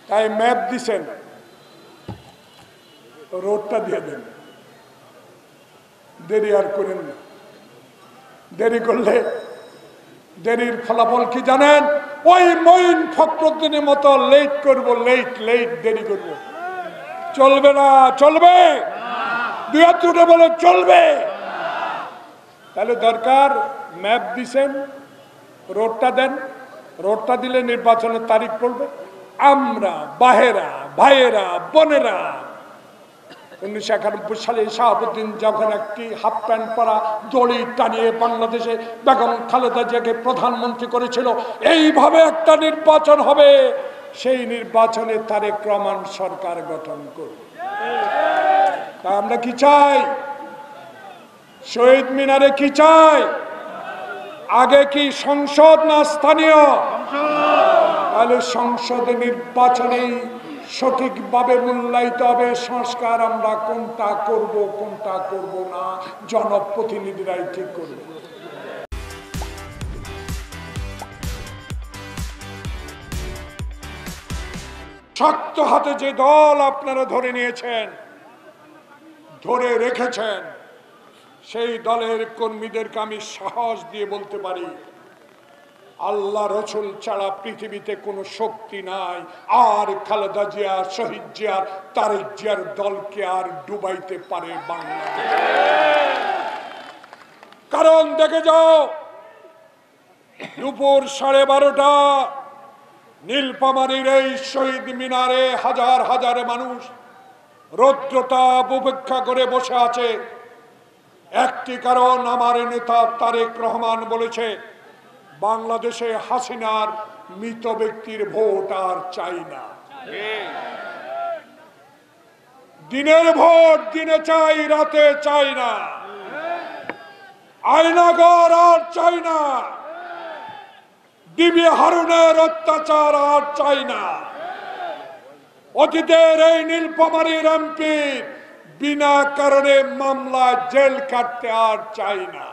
তাই ম্যাপ দিছেন, রোডটা দিয়ে দেন, দেরি আর করেন না। দেরি করলে দেরির ফলাফল কি জানেন? ওই মঈন ফখরুদ্দিনের মতো লেট করব, লেট দেরি করব। চলবে না, চলবে, দুই হাত তুলে বলে চলবে। তাহলে দরকার ম্যাপ দিছেন, রোডটা দেন। রোডটা দিলে নির্বাচনের তারিখ পড়বে। আমরা বাহেরা, ভাইয়েরা, বোনেরা 1991 সালে শাহাবুদ্দিন যখন একটি হাফ প্যান্ট পরা দড়ি টানিয়ে বাংলাদেশে বেগম খালেদা জিয়াকে প্রধানমন্ত্রী করেছিল, এইভাবে একটা নির্বাচন হবে, সেই নির্বাচনে তারেক রহমান সরকার গঠন করবে। তা আমরা কি চাই? শহীদ মিনারে কি চাই? আগে কি সংসদ না স্থানীয়? তাহলে সংসদে নির্বাচনেই সঠিকভাবে মূল্যায়িত হবে সংস্কার আমরা কোনটা করব কোনটা করব না, জনপ্রতিনিধিরাই ঠিক করবে। শক্ত হাতে যে দল আপনারা ধরে নিয়েছেন, ধরে রেখেছেন, সেই দলের কর্মীদেরকে আমি সাহস দিয়ে বলতে পারি, আল্লাহ রসুল ছাড়া পৃথিবীতে কোনো শক্তি নাই আর খালেদা জিয়া, শহীদ জিয়ার, তারেক জিয়ার দলকে আর ডুবাইতে পারে বাংলাদেশ। কারণ দেখে যাও, দুপুর 12:30 নীলফামারীর এই শহীদ মিনারে হাজার হাজার মানুষ রৌদ্রতাপ উপেক্ষা করে বসে আছে। একটি কারণ, আমার নেতা তারেক রহমান বলেছে, বাংলাদেশে হাসিনার মৃত ব্যক্তির ভোট আর চাই না। দিনের ভোট দিনে চাই, রাতে চাই না। আয়নাঘর আর চাই না। বিবি হারুনের অত্যাচার আর চাই না। অতীতের এই নীলফামারীর এমপি বিনা কারণে মামলা জেল কাটতে আর চাই না।